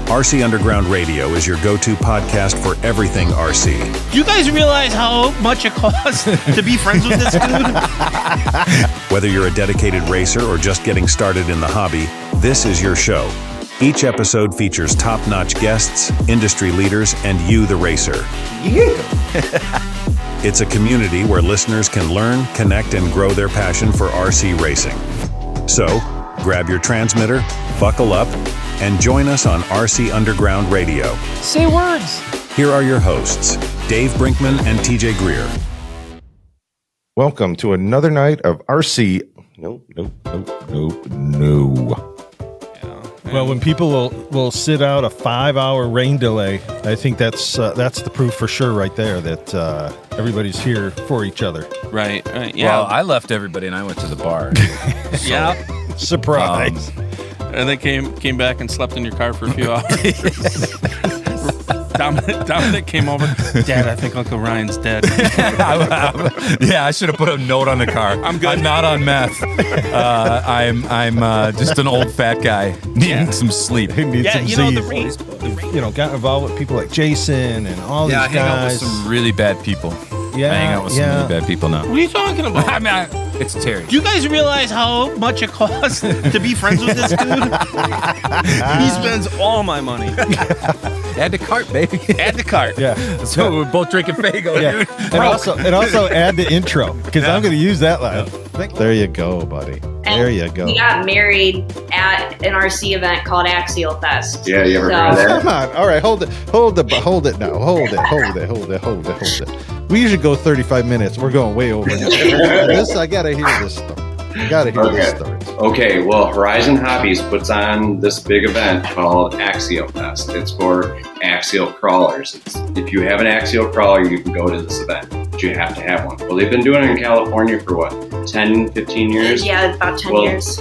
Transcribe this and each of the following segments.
RC Underground Radio is your go-to podcast for everything RC. Do you guys realize how much it costs to be friends with this dude? Whether you're a dedicated racer or just getting started in the hobby, this is your show. Each episode features top-notch guests, industry leaders, and you, the racer. Yeah. It's a community where listeners can learn, connect, and grow their passion for RC racing. So, grab your transmitter, buckle up, and join us on RC Underground Radio. Say words. Here are your hosts, Dave Brinkman and TJ Greer. Welcome to another night of RC. No. Well, when people will sit out a 5-hour rain delay, I think that's the proof for sure right there that everybody's here for each other. Right. Yeah. Well, I left everybody and I went to the bar. Yeah. Surprise. And they came back and slept in your car for a few hours. Dominic came over. Dad, I think Uncle Ryan's dead. Yeah, I should have put a note on the car. I'm good. I'm not on meth. I'm just an old fat guy needing some sleep. He needs some you know, Z's. the rain. Got involved with people like Jason and all these I hang out with guys. some really bad people. Yeah, I hang out with some really bad people now. What are you talking about? I mean, it's Terry. Do you guys realize how much it costs to be friends with this dude? He spends all my money. Add to cart, baby. Add to cart. Yeah. So we're both drinking Faygo, dude. And also add the intro because I'm going to use that line. There you go, buddy. There you go. We got married at an RC event called Axial Fest. Yeah, you ever heard of that? Come on. All right, hold it now. Hold it. We usually go 35 minutes. We're going way over. I got to hear this story. This story. Okay, well, Horizon Hobbies puts on this big event called Axial Fest. It's for axial crawlers. If you have an axial crawler, you can go to this event, but you have to have one. Well, they've been doing it in California for what, 10, 15 years? Yeah, about 10 years.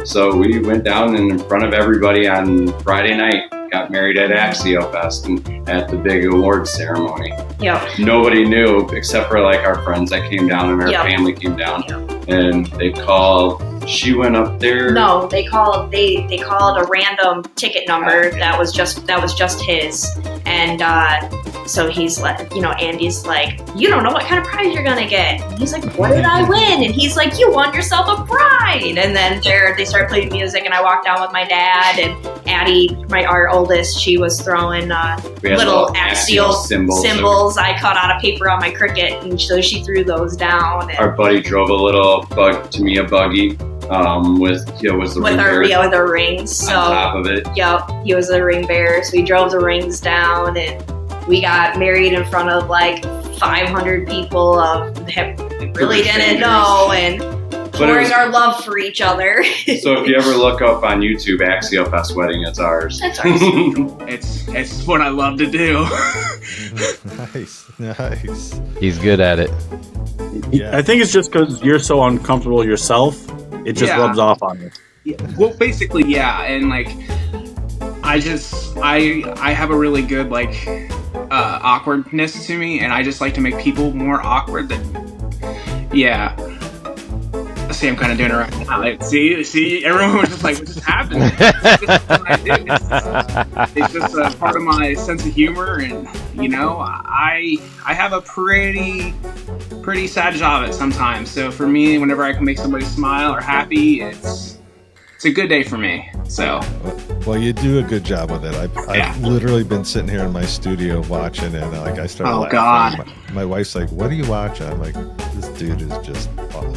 So we went down in front of everybody on Friday night, got married at Axial Fest and at the big awards ceremony. Yep. Nobody knew except for like our friends that came down and our family came down. Yep. And they called. She went up there. No, they called a random ticket number that was just his, and so he's like, Andy's like, you don't know what kind of prize you're gonna get. And he's like, what did I win? And he's like, you won yourself a bride. And then they started playing music, and I walked down with my dad and Addie, our oldest. She was throwing little axial symbols. I cut out a paper on my Cricut, and so she threw those down. And our buddy drove a little Tamiya buggy. With the rings. So, on top of it. Yep, he was a ring bearer. So we drove the rings down, and we got married in front of like 500 people that really didn't know, and pouring our love for each other. So if you ever look up on YouTube, Axial Fest Wedding, it's ours. That's ours. It's what I love to do. Nice. He's good at it. Yeah. I think it's just because you're so uncomfortable yourself. It just rubs off on you. Yeah, well, basically, yeah, and like, I have a really good awkwardness to me, and I just like to make people more awkward. See, I'm kind of doing it right now. Like, see, everyone was just like, what just happened? It's just a part of my sense of humor, and I have a pretty sad job at sometimes. So for me, whenever I can make somebody smile or happy, it's a good day for me. So, well, you do a good job with it. I've literally been sitting here in my studio watching, and I started laughing. God. My wife's like, "What are you watching?" I'm like, "This dude is just awful."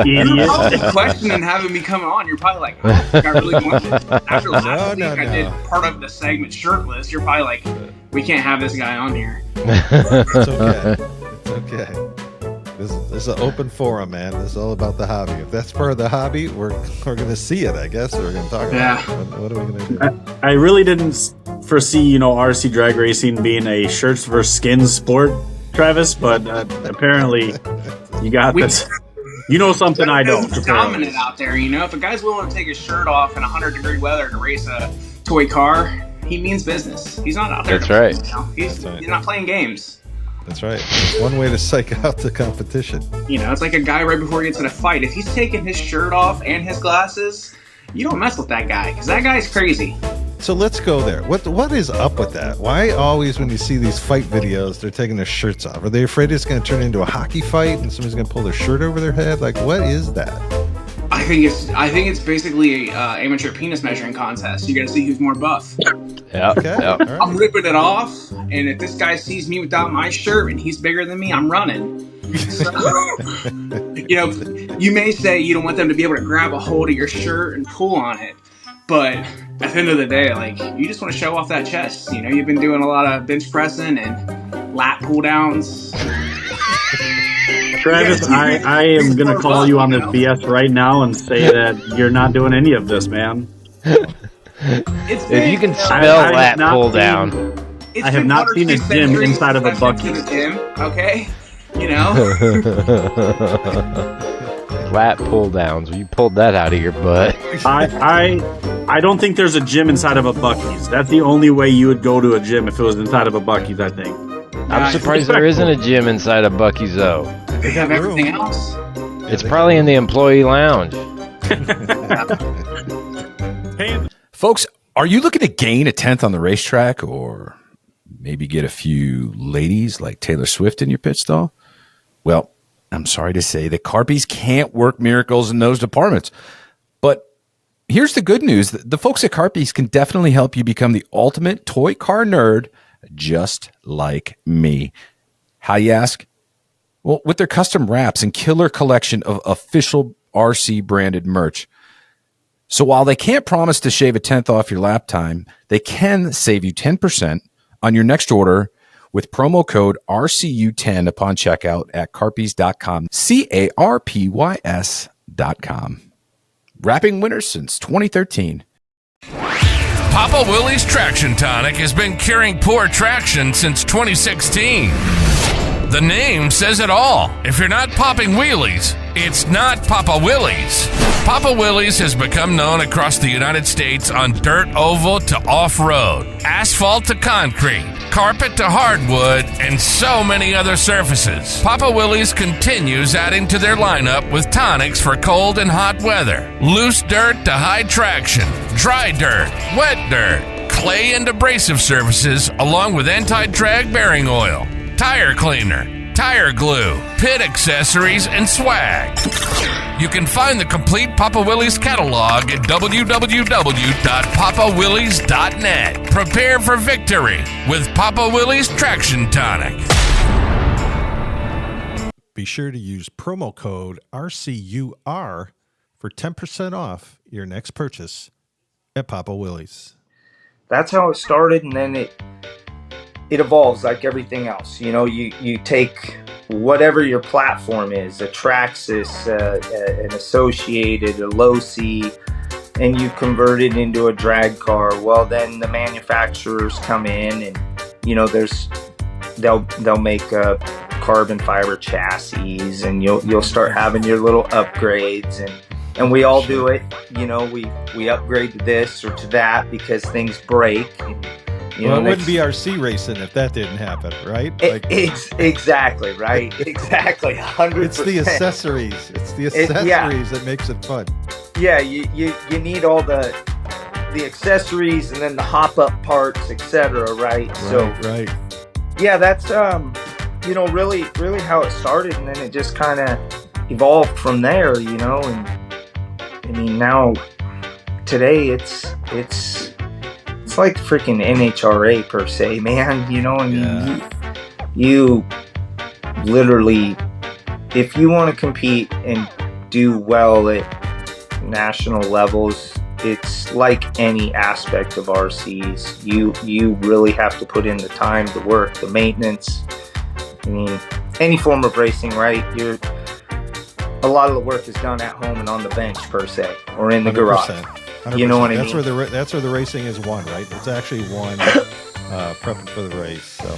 You're probably questioning having me come on. You're probably like, "Oh, I really want this." After last week, I did part of the segment shirtless. You're probably like, "We can't have this guy on here." It's okay. This is an open forum, man. This is all about the hobby. If that's part of the hobby, we're going to see it, I guess. We're going to talk about it. What are we going to do? I really didn't foresee, RC drag racing being a shirts versus skins sport, Travis, but apparently you got this. You know something I don't. It's dominant out there, If a guy's willing to take his shirt off in 100-degree weather to race a toy car, he means business. He's not out there. That's right. He's not playing games. That's right. It's one way to psych out the competition. It's like a guy right before he gets in a fight. If he's taking his shirt off and his glasses you don't mess with that guy because that guy's crazy. So let's go there. What is up with that? Why always when you see these fight videos, they're taking their shirts off? Are they afraid it's going to turn into a hockey fight and somebody's going to pull their shirt over their head? Like, what is that? I think it's basically a amateur penis measuring contest. You got to see who's more buff. Yeah. Okay. Yeah. All right. I'm ripping it off, and if this guy sees me without my shirt and he's bigger than me, I'm running. So, you may say you don't want them to be able to grab a hold of your shirt and pull on it, but at the end of the day, like, you just want to show off that chest. You've been doing a lot of bench pressing and lat pull downs. Travis, I am going to call you on this BS right now and say that you're not doing any of this, man. If you can spell lat pull down. I have not seen a gym inside of a Buc-ee's. Okay? Lat pull downs. You pulled that out of your butt. I don't think there's a gym inside of a Buc-ee's. That's the only way you would go to a gym if it was inside of a Buc-ee's, I think. I'm surprised there isn't a gym inside of Buc-ee's, though. They have everything else. It's probably in the employee lounge. Folks, are you looking to gain a 10th on the racetrack or maybe get a few ladies like Taylor Swift in your pit stall? Well, I'm sorry to say that Carpies can't work miracles in those departments. But here's the good news. The folks at Carpies can definitely help you become the ultimate toy car nerd just like me. How, you ask? Well, with their custom wraps and killer collection of official RC branded merch. So while they can't promise to shave a 10th off your lap time, they can save you 10% on your next order with promo code RCU10 upon checkout at carpies.com, CARPYS.com. Wrapping winners since 2013. Papa Willie's Traction Tonic has been curing poor traction since 2016. The name says it all. If you're not popping wheelies, it's not Papa Willie's. Papa Willie's has become known across the United States on dirt oval to off-road, asphalt to concrete, carpet to hardwood, and so many other surfaces. Papa Willie's continues adding to their lineup with tonics for cold and hot weather, loose dirt to high traction, dry dirt, wet dirt, clay and abrasive surfaces, along with anti-drag bearing oil, tire cleaner, tire glue, pit accessories, and swag. You can find the complete Papa Willie's catalog at www.papawillies.net. Prepare for victory with Papa Willie's Traction Tonic. Be sure to use promo code RCUR for 10% off your next purchase at Papa Willie's. That's how it started, and then it evolves like everything else. You take whatever your platform is, a Traxxas, an Associated, a Losi, and you convert it into a drag car. Well, then the manufacturers come in and, they'll make carbon fiber chassis, and you'll start having your little upgrades, and we all do it. We upgrade to this or to that because things break. It wouldn't be RC racing if that didn't happen, right? Exactly, right? Exactly, 100%. It's the accessories. That makes it fun. Yeah, you need all the accessories and then the hop-up parts, etc., right? Right. Yeah, that's really how it started, and then it just kind of evolved from there, and I mean, now today it's like freaking NHRA per se, man. You literally, if you want to compete and do well at national levels, it's like any aspect of RCs. You really have to put in the time, the work, the maintenance. I mean, any form of racing, right? A lot of the work is done at home and on the bench per se, or in the 100%. garage. 100%. You know what I mean? That's where the racing is won, right? It's actually won prepping for the race. So,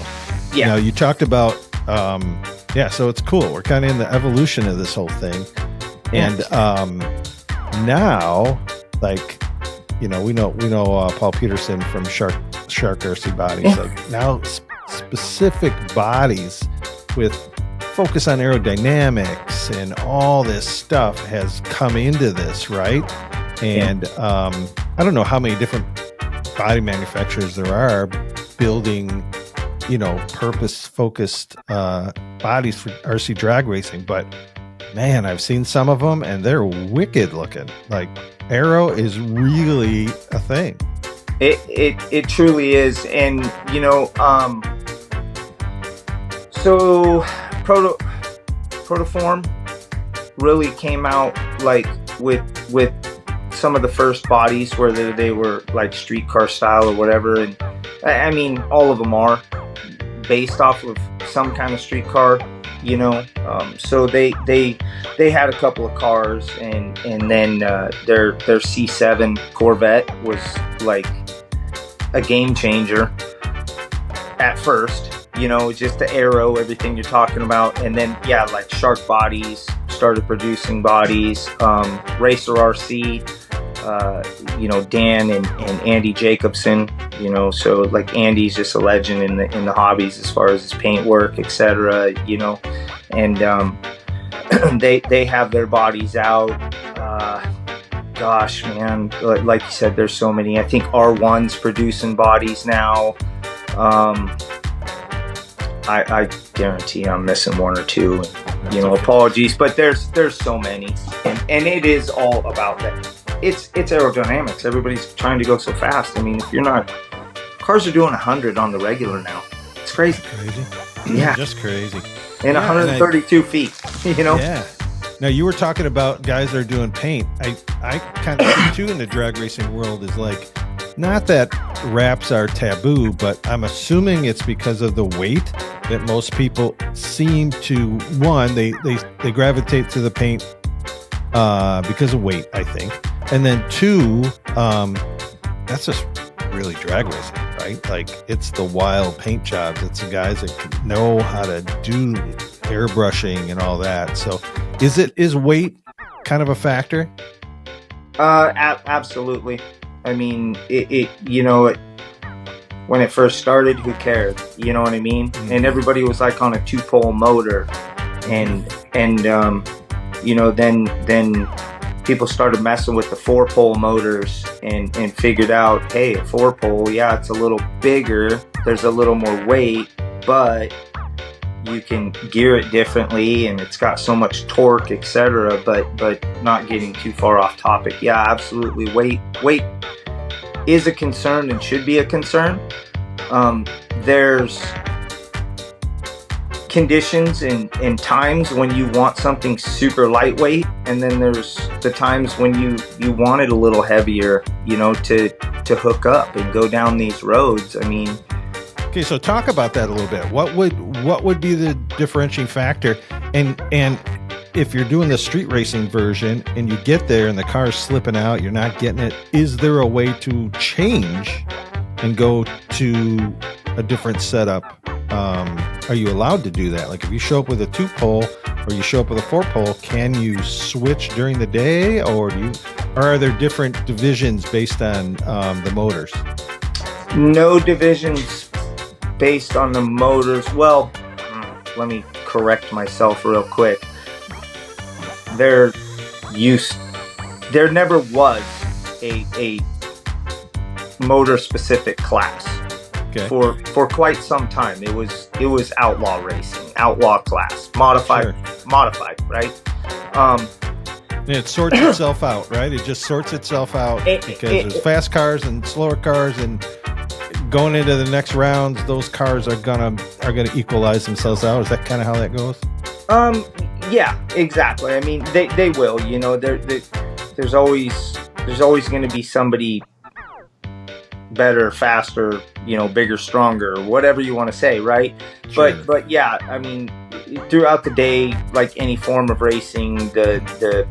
yeah. You talked about, so it's cool. We're kind of in the evolution of this whole thing. And now, we know Paul Peterson from Shark RC Bodies. Like now, specific bodies with focus on aerodynamics and all this stuff has come into this, right? And I don't know how many different body manufacturers there are building, purpose-focused bodies for RC drag racing. But man, I've seen some of them, and they're wicked looking. Like aero is really a thing. It truly is, and so Protoform really came out like with some of the first bodies, whether they were like streetcar style or whatever, and I mean all of them are based off of some kind of streetcar, so they had a couple of cars, and then their C7 Corvette was like a game changer at first, just the aero, everything you're talking about. And then like Shark Bodies started producing bodies, Racer RC, Dan and Andy Jacobson, so like Andy's just a legend in the hobbies as far as his paint work, etc. And they have their bodies out. Gosh, man, like you said, there's so many. I think R1's producing bodies now. I guarantee I'm missing one or two. Apologies, but there's so many, and it is all about that. It's aerodynamics. Everybody's trying to go so fast. I mean, if you're not, cars are doing 100 on the regular now. It's crazy. Yeah, just crazy. And 132 feet. Yeah. Now you were talking about guys that are doing paint. I kind of think too in the drag racing world is like, not that wraps are taboo, but I'm assuming it's because of the weight that most people seem to, one, they gravitate to the paint because of weight, I think. And then two, that's just really drag racing, right? Like it's the wild paint jobs. It's the guys that know how to do airbrushing and all that. So is weight kind of a factor? Absolutely. I mean, when it first started, who cared? You know what I mean? And everybody was like on a 2-pole motor, and then people started messing with the 4-pole motors and figured out, hey, a 4-pole, yeah, it's a little bigger, there's a little more weight, but you can gear it differently, and it's got so much torque, etc. But not getting too far off topic. Yeah, absolutely. Weight is a concern and should be a concern. There's conditions and times when you want something super lightweight, and then there's the times when you want it a little heavier, to hook up and go down these roads. I mean, okay, so talk about that a little bit. What would be the differentiating factor? And if you're doing the street racing version and you get there and the car's slipping out, you're not getting it, is there a way to change and go to a different setup? Are you allowed to do that? Like if you show up with a 2-pole or you show up with a 4-pole, can you switch during the day, or are there different divisions based on the motors? No divisions based on the motors. Well, let me correct myself real quick. There never was a motor specific class. Okay. For quite some time. It was outlaw racing, outlaw class, modified, right? It sorts itself out, right? It just sorts itself out because there's fast cars and slower cars, and going into the next rounds, those cars are gonna equalize themselves out. Is that kind of how that goes? Yeah, exactly. I mean, they will. There's always going to be somebody better, faster, bigger, stronger, whatever you want to say, right? Sure. But yeah, I mean, throughout the day, like any form of racing, the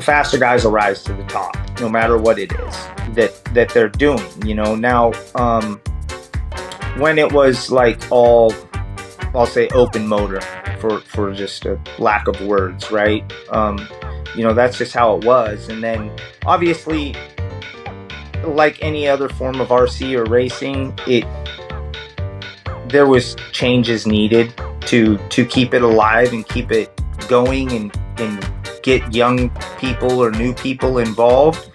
faster guys will rise to the top, no matter what it is that they're doing. Now, when it was like all, I'll say open motor for just a lack of words, right? That's just how it was. And then obviously, like any other form of RC or racing, there was changes needed to keep it alive and keep it going and get young people or new people involved,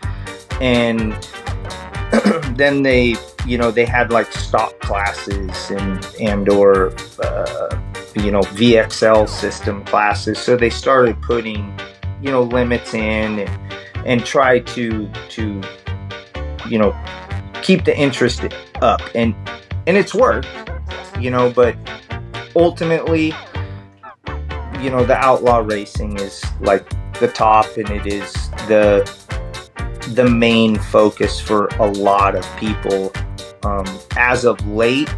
and then they had like stock classes and or VXL system classes. So they started putting limits in and try to keep the interest up, and it's worked, but ultimately, the outlaw racing is like the top, and it is the main focus for a lot of people. As of late,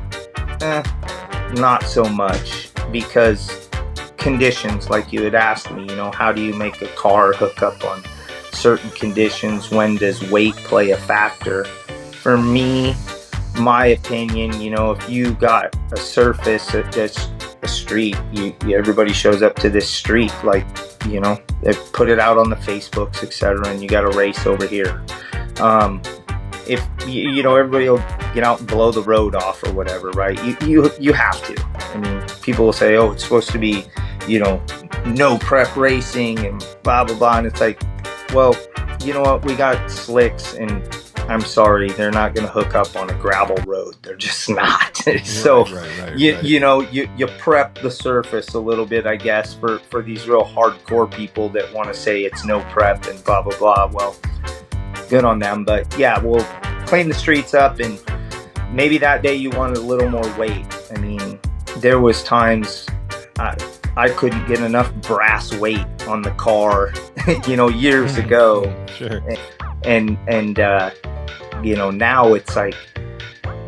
not so much, because conditions, like you had asked me, how do you make a car hook up on certain conditions? When does weight play a factor? For me, my opinion, if you got a surface, a street, everybody shows up to this street, like, they put it out on the Facebooks, etc., and you got a race over here. If everybody will get out and blow the road off or whatever, right? You have to. I mean, people will say, oh, it's supposed to be, no prep racing and blah blah blah, and it's like, well, you know what? We got slicks, and I'm sorry, they're not going to hook up on a gravel road. They're just not. So, you prep the surface a little bit, I guess, for these real hardcore people that want to say it's no prep and blah, blah, blah. Well, good on them. But yeah, we'll clean the streets up, and maybe that day you wanted a little more weight. I mean, there was times I couldn't get enough brass weight on the car, years ago. Sure. And now it's like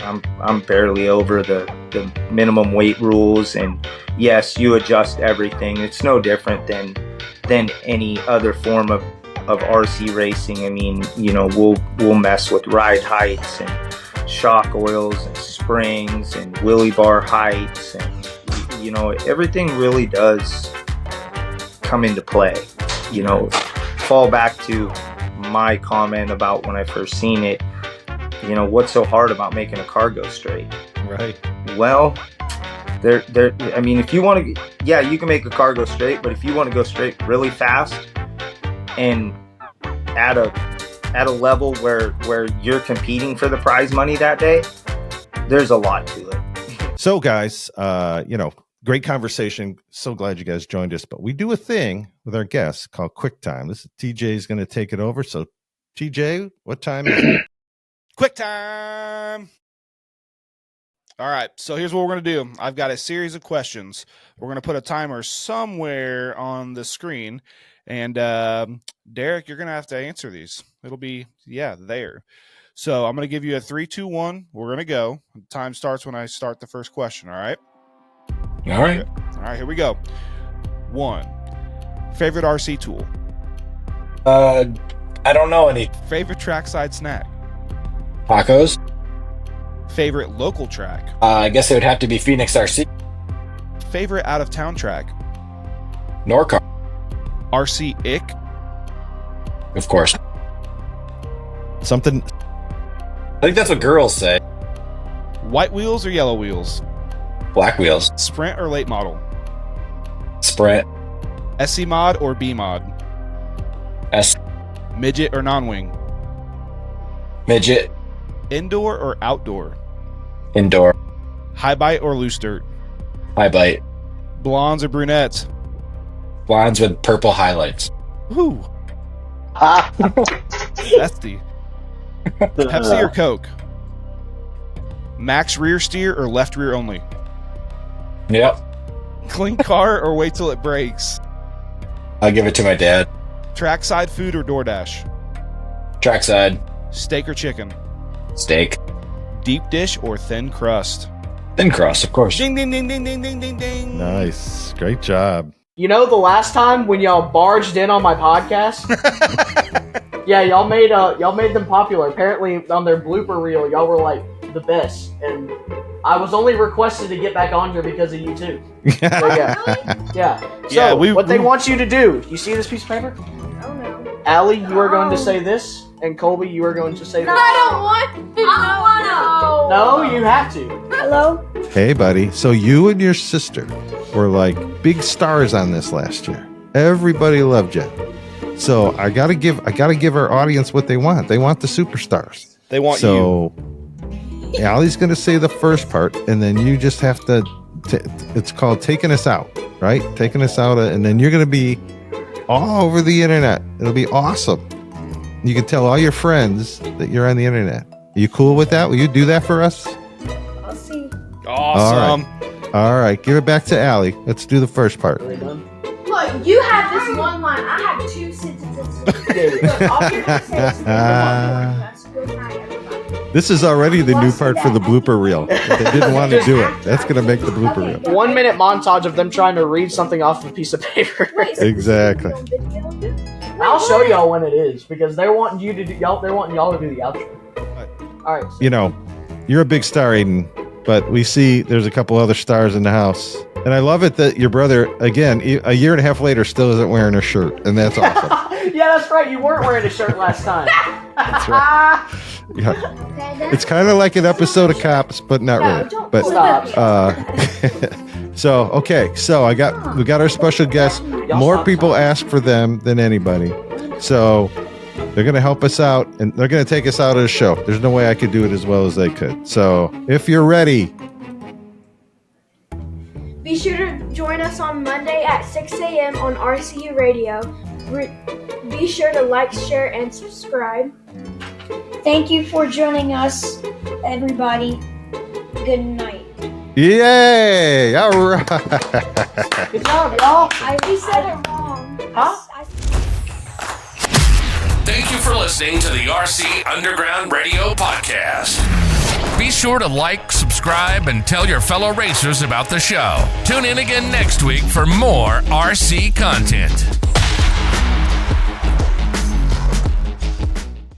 I'm barely over the minimum weight rules, and yes, you adjust everything. It's no different than any other form of RC racing. I mean, we'll mess with ride heights and shock oils and springs and wheelie bar heights, and everything really does come into play. Fall back to my comment about when I first seen it, what's so hard about making a car go straight? Right. Well, I mean, if you want to, yeah, you can make a car go straight, but if you want to go straight really fast and at a level where you're competing for the prize money that day, there's a lot to it. So guys, great conversation. So glad you guys joined us, but we do a thing with our guests called Quick Time. This is TJ is going to take it over. So TJ, what time is it? Quick time. All right, so here's what we're going to do. I've got a series of questions. We're going to put a timer somewhere on the screen, and Derek, you're going to have to answer these. It'll be, there. So I'm going to give you a 3, 2, 1. We're going to go. Time starts when I start the first question, all right? All right. All right, here we go. 1, favorite RC tool? I don't know any. Favorite trackside snack? Tacos? Favorite local track? I guess it would have to be Phoenix RC. Favorite out-of-town track? Norcar. RC ick? Of course. Something. I think that's what girls say. White wheels or yellow wheels? Black wheels. Sprint or late model? Sprint. SC mod or B mod? S. Midget or non-wing? Midget. Indoor or outdoor? Indoor. High bite or loose dirt? High bite. Blondes or brunettes? Blondes with purple highlights. Woo. Nasty. Pepsi or Coke? Max rear steer or left rear only? Yep. Clean car or wait till it breaks? I'll give it to my dad. Trackside food or DoorDash? Trackside. Steak or chicken? Steak. Deep dish or thin crust? Thin crust, of course. Ding, ding, ding, ding, ding, ding, ding, ding. Nice. Great job. The last time when y'all barged in on my podcast? Yeah, y'all made them popular. Apparently on their blooper reel, y'all were like the best. And I was only requested to get back on here because of you too. So, yeah. So what they want you to do, you see this piece of paper? Oh no. Allie, you are going to say this, and Colby, you are going to say this. I don't want to. I No, you have to. Hello? Hey, buddy. So you and your sister were like big stars on this last year. Everybody loved you. So I gotta give our audience what they want. They want the superstars. They want so Allie's gonna say the first part, and then you just have to. It's called taking us out, right? Taking us out, and then you're gonna be all over the internet. It'll be awesome. You can tell all your friends that you're on the internet. Are you cool with that? Will you do that for us? I'll see. Awesome. All right. Give it back to Allie. Let's do the first part. Look, you have this one line. I have 2 sentences. Look, all you're gonna say is good night, everybody. This is already the new part for the blooper reel. If they didn't want to do it. That's going to make the blooper reel. 1 minute montage of them trying to read something off of a piece of paper. Exactly. I'll show y'all when it is because they're wanting you to do y'all. They're wanting y'all to do the outro. All right. You know, you're a big star, Aiden, but we see there's a couple other stars in the house. And I love it that your brother, again, a year and a half later, still isn't wearing a shirt. And that's awesome. Yeah, that's right. You weren't wearing a shirt last time. That's right. Yeah. It's kind of like an episode of Cops, but not really. But so we got our special guests. More people ask for them than anybody. So they're going to help us out, and they're going to take us out of the show. There's no way I could do it as well as they could. So if you're ready. Be sure to join us on Monday at 6 a.m. on RCU Radio. Be sure to like, share, and subscribe. Thank you for joining us, everybody. Good night. Yay! All right. Good job, y'all. We said it wrong. Huh? Thank you for listening to the RC Underground Radio Podcast. Be sure to like, subscribe, and tell your fellow racers about the show. Tune in again next week for more RC content.